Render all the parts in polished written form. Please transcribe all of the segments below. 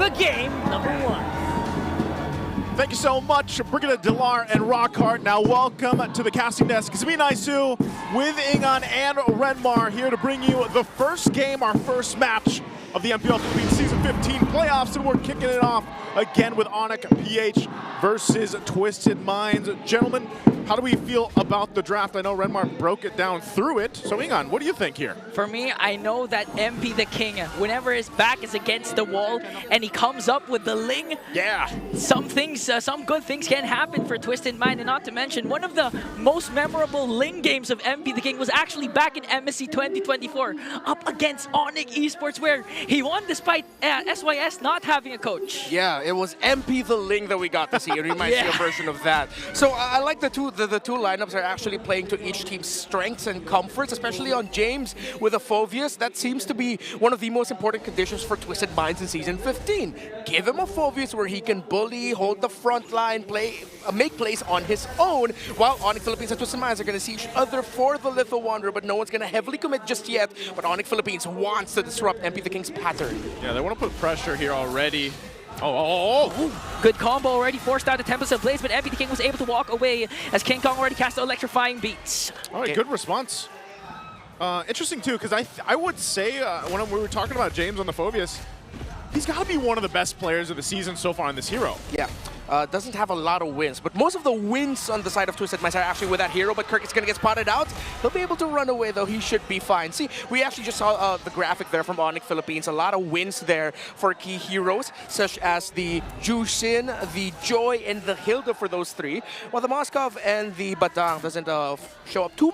the game number 1. Thank you so much, Brigida Delar and Rockhart. Now welcome to the casting desk. Zmi Naisu with Ingan and Renmar here to bring you the first game, our first match of the Mplph Philippines Season 15 playoffs, and we're kicking it off again with Onic PH versus Twisted Minds. Gentlemen, how do we feel about the draft? I know Renmar broke it down through it. So Ingan, what do you think here? For me, I know that MP the King, whenever his back is against the wall and he comes up with the Ling, some good things can happen for Twisted Mind. And not to mention, one of the most memorable Ling games of MP the King was actually back in MSC 2024 up against Onic Esports, where he won despite SYS not having a coach. Yeah, it was MP the Ling that we got to see. We might see a version of that. So I like the two lineups are actually playing to each team's strengths and comforts, especially on James with a Phoveus. That seems to be one of the most important conditions for Twisted Minds in Season 15. Give him a Phoveus where he can bully, hold the front line, make plays on his own, while Onic Philippines and Twisted Minds are going to see each other for the Little Wanderer, but no one's going to heavily commit just yet. But Onic Philippines wants to disrupt MP the King's pattern. Yeah, they want to put pressure here already. Good combo already forced out the Tempest of Blaze, but MP the King was able to walk away as King Kong already cast the electrifying beats. All right, good response. Interesting too, because I would say when we were talking about James on the Phoveus, he's got to be one of the best players of the season so far in this hero. Yeah. Doesn't have a lot of wins, but most of the wins on the side of Twisted Minds are actually with that hero, but Kirk is going to get spotted out. He'll be able to run away, though. He should be fine. See, we actually just saw the graphic there from Onic Philippines. A lot of wins there for key heroes, such as the Jushin, the Joy, and the Hilda for those three, while the Moskov and the Badang doesn't show up too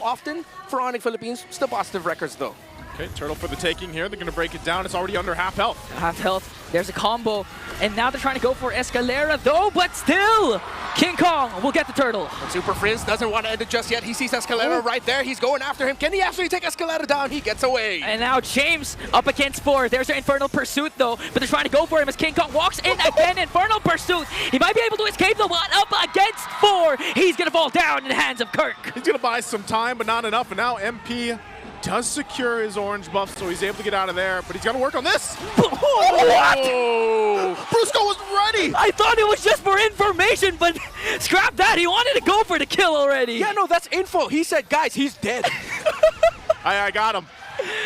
often for Onic Philippines. Still positive records, though. Okay, Turtle for the taking here. They're going to break it down. It's already under half health. Half health. There's a combo. And now they're trying to go for Escalera, though, but still, King Kong will get the turtle. And Super Frizz doesn't want to end it just yet. He sees Escalera right there. He's going after him. Can he actually take Escalera down? He gets away. And now James up against 4. There's an Infernal Pursuit, though, but they're trying to go for him as King Kong walks in again. Infernal Pursuit. He might be able to escape the one up against 4. He's going to fall down in the hands of Kirk. He's going to buy some time, but not enough. And now MP does secure his orange buff, so he's able to get out of there, but he's got to work on this. What? Brusco was ready! I thought it was just for information, but scrap that. He wanted to go for the kill already. Yeah, no, that's info. He said, guys, he's dead. I got him.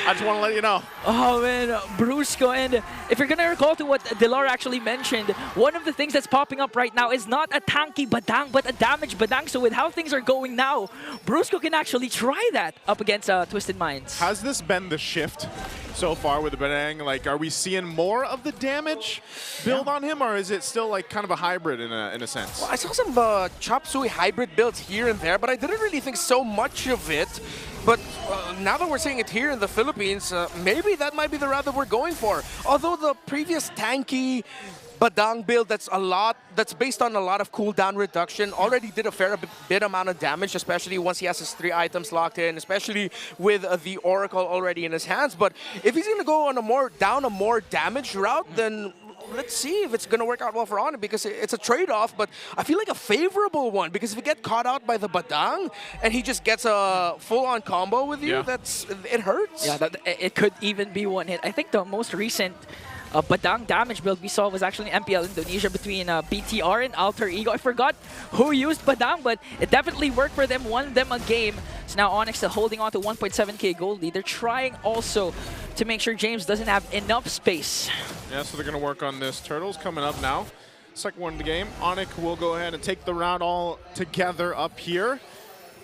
I just want to let you know. Oh man, Brusco, and if you're gonna recall to what Delar actually mentioned, one of the things that's popping up right now is not a tanky Badang, but a damage Badang. So with how things are going now, Brusco can actually try that up against Twisted Minds. Has this been the shift so far with the Badang? Like, are we seeing more of the damage build on him, or is it still like kind of a hybrid in a sense? Well, I saw some Chop Suey hybrid builds here and there, but I didn't really think so much of it. But now that we're seeing it here in the Philippines, maybe that might be the route that we're going for. Although the previous tanky Badang build that's based on a lot of cooldown reduction already did a fair bit amount of damage, especially once he has his 3 items locked in, especially with the Oracle already in his hands. But if he's going to go on a more damage route, then let's see if it's going to work out well for Onic, because it's a trade-off, but I feel like a favorable one, because if you get caught out by the Badang and he just gets a full-on combo with you, it hurts. Yeah, it could even be one hit. I think the most recent Badang damage build we saw was actually in MPL Indonesia between BTR and Alter Ego. I forgot who used Badang, but it definitely worked for them, won them a game. So now Onic still holding on to 1.7k gold lead. They're trying also to make sure James doesn't have enough space. Yeah, so they're going to work on this. Turtle's coming up now. Second one in the game. Onic will go ahead and take the round all together up here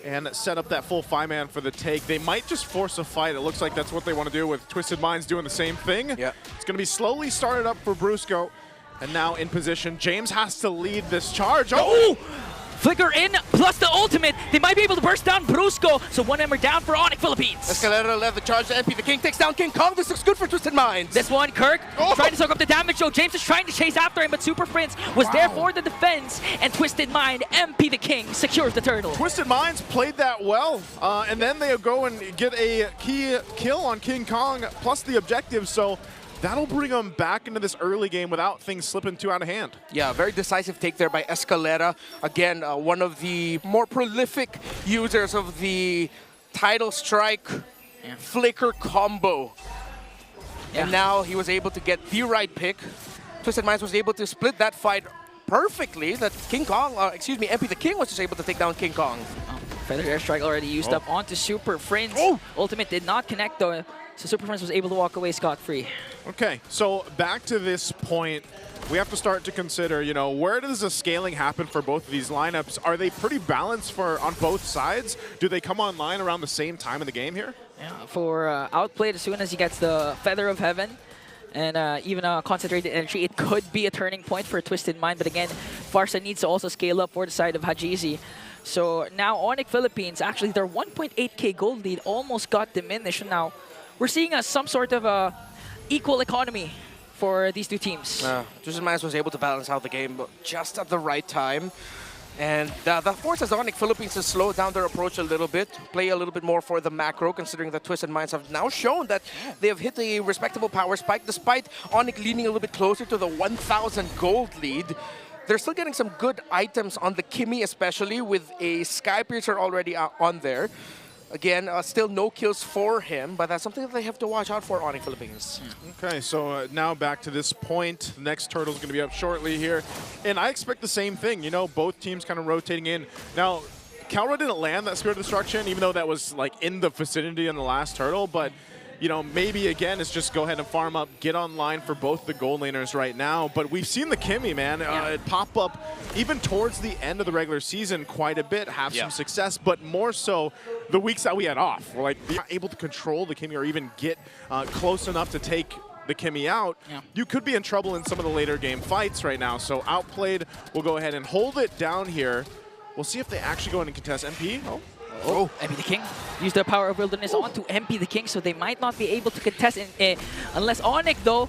and set up that full 5-man for the take. They might just force a fight. It looks like that's what they want to do, with Twisted Minds doing the same thing. Yeah. It's going to be slowly started up for Brusco. And now in position, James has to lead this charge. Oh! Flicker in, plus the ultimate. They might be able to burst down Brusco. So one member down for Onic Philippines. Escalera left the charge to MP. The King takes down King Kong. This looks good for Twisted Minds. This one, Kirk trying to soak up the damage. So James is trying to chase after him, but Super Prince was there for the defense. And Twisted Mind, MP the King, secures the turtle. Twisted Minds played that well. And then they go and get a key kill on King Kong, plus the objective. So that'll bring them back into this early game without things slipping too out of hand. Yeah, very decisive take there by Escalera. Again, one of the more prolific users of the Tidal Strike Flicker combo. And now he was able to get the right pick. Twisted Minds was able to split that fight perfectly. That Mplph the King was just able to take down King Kong. Feather Airstrike already used up onto Super Prince. Ultimate did not connect though, so Super Prince was able to walk away scot-free. Okay, so back to this point, we have to start to consider, you know, where does the scaling happen for both of these lineups? Are they pretty balanced on both sides? Do they come online around the same time in the game here? Yeah, for Outplayed, as soon as he gets the Feather of Heaven, and even a concentrated energy, it could be a turning point for Twisted Mind. But again, Farsa needs to also scale up for the side of Hajizi. So now Onic Philippines, actually their 1.8k gold lead almost got diminished. Now we're seeing some sort of equal economy for these two teams. Twisted Minds was able to balance out the game just at the right time. And that forces Onic Philippines to slow down their approach a little bit, play a little bit more for the macro, considering that Twisted Minds have now shown that they have hit a respectable power spike, despite Onic leaning a little bit closer to the 1,000 gold lead. They're still getting some good items on the Kimmy, especially with a Sky Piercer already on there. Again, still no kills for him, but that's something that they have to watch out for, Onic Philippines. Okay, so now back to this point. The next turtle's going to be up shortly here. And I expect the same thing, you know, both teams kind of rotating in. Now, Calra didn't land that Spirit of Destruction, even though that was like in the vicinity in the last turtle, but you know, maybe again, it's just go ahead and farm up, get online for both the gold laners right now. But we've seen the Kimmy, man, it pop up even towards the end of the regular season quite a bit, have some success, but more so the weeks that we had off. We're like not able to control the Kimmy or even get close enough to take the Kimmy out. You could be in trouble in some of the later game fights right now. So Outplayed will go ahead and hold it down here. We'll see if they actually go in and contest MP. MP the King used their Power of Wilderness onto MP the King, so they might not be able to contest unless Onic, though.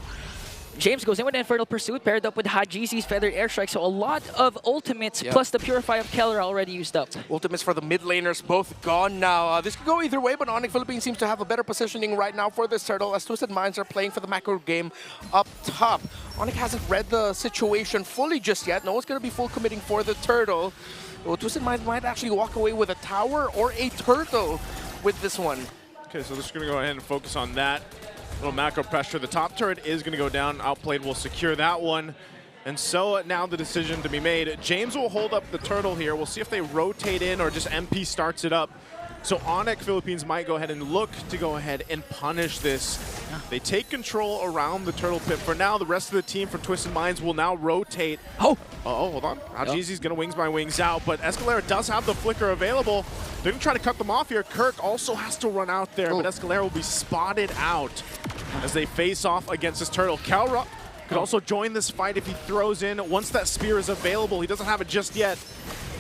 James goes in with Infernal Pursuit, paired up with Hajizi's Feathered Airstrike, so a lot of ultimates plus the Purify of Keller already used up. Ultimates for the mid laners both gone now. This could go either way, but Onic Philippines seems to have a better positioning right now for this turtle, as Twisted Minds are playing for the macro game up top. Onic hasn't read the situation fully just yet. No one's going to be full committing for the turtle. Well, Twisted Minds might actually walk away with a tower or a turtle with this one. Okay, so just going to go ahead and focus on that. Little macro pressure. The top turret is going to go down. Outplayed will secure that one. And so now the decision to be made. James will hold up the turtle here. We'll see if they rotate in or just MP starts it up. So Onic Philippines might go ahead and look to go ahead and punish this. They take control around the turtle pit. For now, the rest of the team from Twisted Minds will now rotate. Hold on. Hajizi's going to Wings by Wings out, but Escalera does have the Flicker available. They're going to try to cut them off here. Kirk also has to run out there, but Escalera will be spotted out as they face off against this turtle. Calra could also join this fight if he throws in. Once that spear is available, he doesn't have it just yet.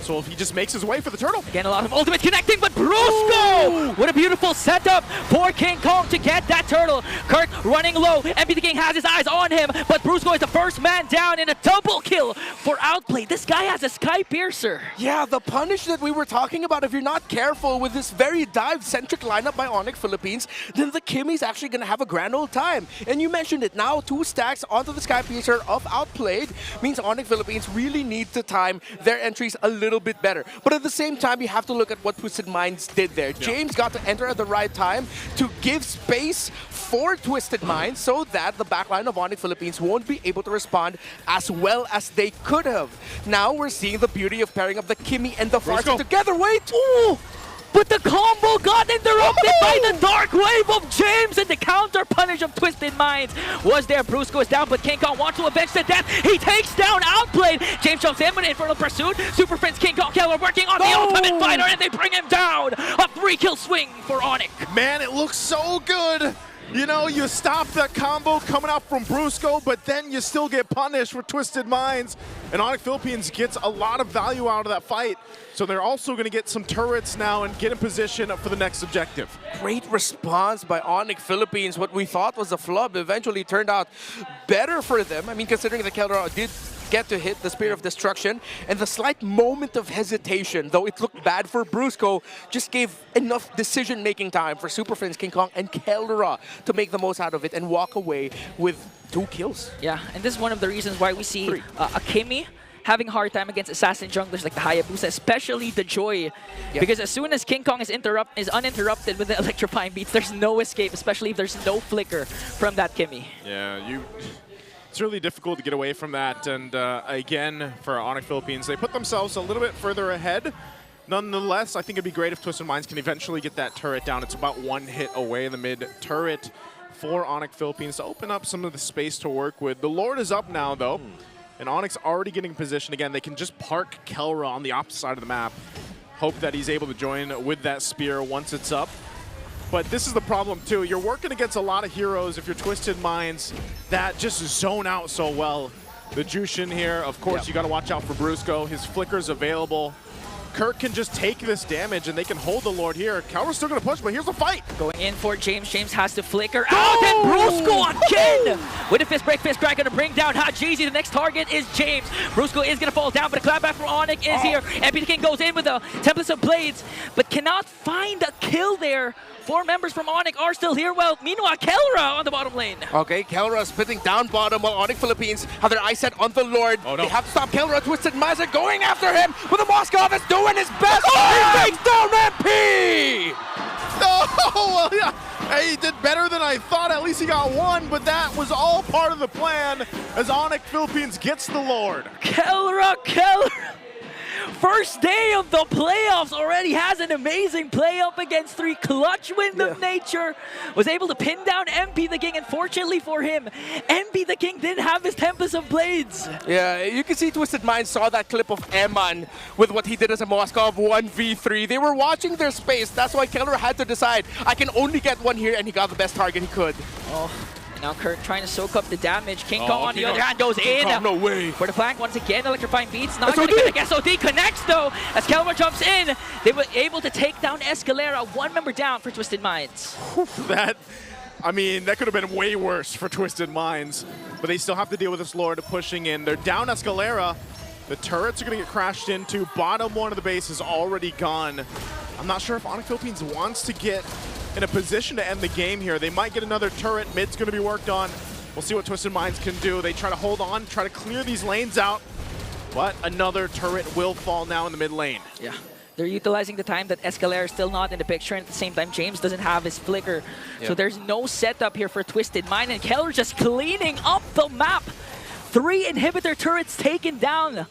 So if he just makes his way for the turtle. Again, a lot of ultimate connecting, but Brusco! What a beautiful setup for King Kong to get that turtle. Kirk running low. MP the King has his eyes on him, but Brusco is the first man down in a double kill for Outplay. This guy has a Sky Piercer. Yeah, the punish that we were talking about, if you're not careful with this very dive-centric lineup by Onic Philippines, then the Kimmy's actually going to have a grand old time. And you mentioned it now, 2 stacks onto the Sky Piercer of Outplayed means Onic Philippines really need to time their entries a little bit better. But at the same time, you have to look at what Twisted Minds did there. James got to enter at the right time to give space for Twisted Minds so that the backline of Onic Philippines won't be able to respond as well as they could have. Now we're seeing the beauty of pairing up the Kimmy and the Farsa together. Wait! Ooh! But the combo got interrupted by the Dark Wave of James, and the counter punish of Twisted Minds was there. Brusco is down, but King Kong wants to avenge the death. He takes down Outplayed. James jumps in with Infernal Pursuit. Super Prince, King Kong, Keller working on the Ultimate Fighter, and they bring him down. A 3-kill swing for Onic. Man, it looks so good. You know, you stop that combo coming out from Brusco, but then you still get punished for Twisted Minds. And Onic Philippines gets a lot of value out of that fight. So they're also going to get some turrets now and get in position for the next objective. Great response by Onic Philippines. What we thought was a flub eventually turned out better for them. I mean, considering the Keldra did get to hit the Spear of Destruction, and the slight moment of hesitation, though it looked bad for Brusco, just gave enough decision-making time for Super Friends, King Kong, and Keldra to make the most out of it and walk away with 2 kills. Yeah, and this is one of the reasons why we see a Kimmy having a hard time against assassin junglers like the Hayabusa, especially the Joy. Because as soon as King Kong is uninterrupted with the electrifying beats, there's no escape, especially if there's no flicker from that Kimmy. Yeah, it's really difficult to get away from that. And again, for Onic Philippines, they put themselves a little bit further ahead. Nonetheless, I think it'd be great if Twisted Minds can eventually get that turret down. It's about one hit away, the mid turret for Onic Philippines to open up some of the space to work with. The Lord is up now, though, and Onic's already getting positioned. Again, they can just park Kelra on the opposite side of the map. Hope that he's able to join with that spear once it's up. But this is the problem, too. You're working against a lot of heroes if you're Twisted Minds that just zone out so well. The Jushin here, of course, you got to watch out for Brusco. His flicker's available. Kirk can just take this damage, and they can hold the Lord here. Kelra's still going to push, but here's the fight. Going in for James. James has to flicker out, and Brusco again! With a fist break, fist crack, going to bring down Hot Jeezy. The next target is James. Brusco is going to fall down, but a clapback from Onic is here. Mplph King goes in with the Templates of Blades, but cannot find a kill there. 4 members from Onic are still here. Well, meanwhile, Kelra on the bottom lane. Okay, Kelra spitting down bottom while Onic Philippines have their eyes set on the Lord. Oh, no. They have to stop Kelra. Twisted Minds are going after him with the Moskov is doing his best. He takes down MP! No, well, yeah. Hey, he did better than I thought. At least he got one, but that was all part of the plan as Onic Philippines gets the Lord. Kelra! First day of the playoffs already has an amazing play up against 3. Clutch Wind of Nature was able to pin down Mplph the King, and fortunately for him, Mplph the King didn't have his Tempest of Blades. Yeah, you can see Twisted Minds saw that clip of Eman with what he did as a Moskov 1v3. They were watching their space. That's why Kelra had to decide, I can only get one here, and he got the best target he could. Oh. Now Kirk trying to soak up the damage. King Kong on the other hand goes in. No way. For the flank once again, electrifying beats. Not going to get a SOD connects though. As Kelra jumps in, they were able to take down Escalera. 1 member down for Twisted Minds. That could have been way worse for Twisted Minds. But they still have to deal with this Lord pushing in. They're down Escalera. The turrets are going to get crashed into. Bottom one of the base is already gone. I'm not sure if Onic Philippines wants to get in a position to end the game here. They might get another turret. Mid's going to be worked on. We'll see what Twisted Minds can do. They try to hold on, try to clear these lanes out. But another turret will fall now in the mid lane. Yeah. They're utilizing the time that Escalera is still not in the picture, and at the same time, James doesn't have his flicker. So there's no setup here for Twisted Mind, and Kelra just cleaning up the map. 3 inhibitor turrets taken down.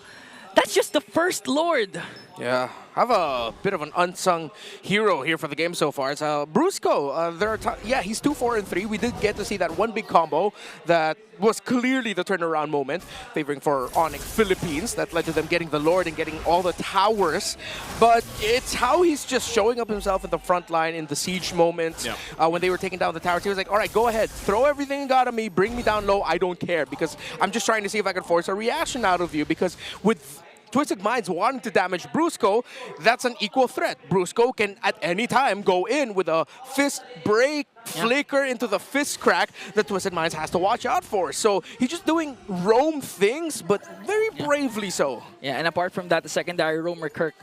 That's just the first Lord. Yeah, I have a bit of an unsung hero here for the game so far. It's Brusco. He's 2-4-3. We did get to see that one big combo that was clearly the turnaround moment, favoring for Onic Philippines. That led to them getting the Lord and getting all the towers. But it's how he's just showing up himself in the front line in the siege moments. When they were taking down the towers, he was like, all right, go ahead. Throw everything you got on me. Bring me down low. I don't care, because I'm just trying to see if I can force a reaction out of you, because with Twisted Minds wanting to damage Brusco, that's an equal threat. Brusco can at any time go in with a fist break, flicker into the fist crack that Twisted Minds has to watch out for. So he's just doing roam things, but very bravely so. Yeah, and apart from that, the secondary roamer Kirk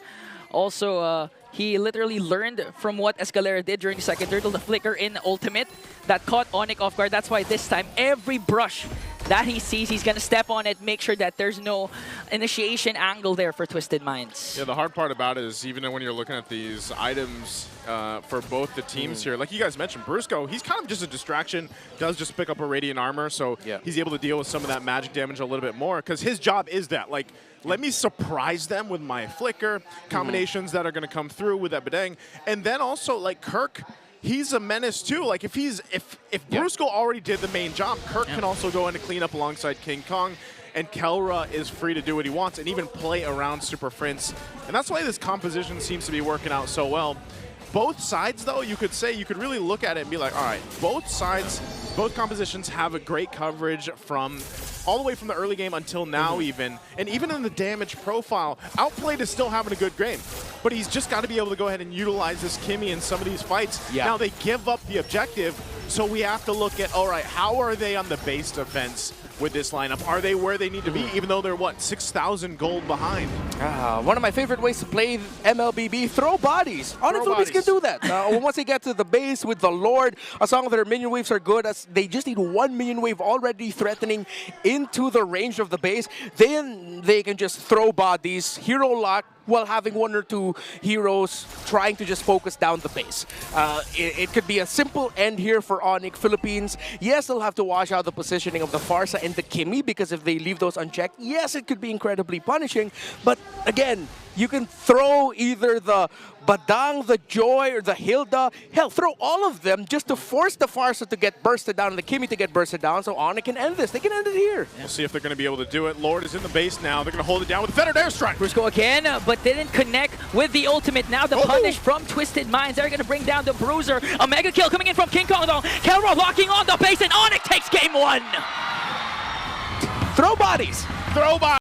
also he literally learned from what Escalera did during the second turtle, the flicker in ultimate that caught Onic off guard. That's why this time, every brush that he sees, he's going to step on it, make sure that there's no initiation angle there for Twisted Minds. Yeah, the hard part about it is even when you're looking at these items for both the teams here, like you guys mentioned, Brusco, he's kind of just a distraction, does just pick up a Radiant Armor, so he's able to deal with some of that magic damage a little bit more, because his job is that, like, let me surprise them with my flicker combinations that are going to come through with that Bedeng. And then also, like, Kirk, he's a menace too. Like, if Brusco already did the main job, Kirk can also go in to clean up alongside King Kong. And Kelra is free to do what he wants and even play around Super Prince. And that's why this composition seems to be working out so well. Both sides, though, you could really look at it and be like, all right, both sides, both compositions have a great coverage from all the way from the early game until now even. And even in the damage profile, Outplayed is still having a good game. But he's just got to be able to go ahead and utilize this Kimmy in some of these fights. Now they give up the objective, So we have to look at, all right, how are they on the base defense with this lineup? Are they where they need to be, even though they're, what, 6,000 gold behind? One of my favorite ways to play MLBB, throw bodies. Onic Philippines can do that. Once they get to the base with the Lord, as long as their minion waves are good, as they just need one minion wave already threatening into the range of the base, then they can just throw bodies, hero lock, while having one or two heroes trying to just focus down the base. It could be a simple end here for Onic Philippines. Yes, they'll have to watch out the positioning of the Farsa and the Kimi, because if they leave those unchecked, yes, it could be incredibly punishing. But again, you can throw either the Badang, the Joy, or the Hilda. Hell, throw all of them just to force the Farsa to get bursted down and the Kimi to get bursted down, so Onic can end this. They can end it here. We'll see if they're going to be able to do it. Lord is in the base now. They're going to hold it down with Fettered Airstrike. Briscoe again, but didn't connect with the ultimate. Now the punish from Twisted Minds. They're going to bring down the Bruiser. A mega kill coming in from King Kong, though. Kelro locking on the base, and Onic takes game one. Throw bodies. Throw bodies.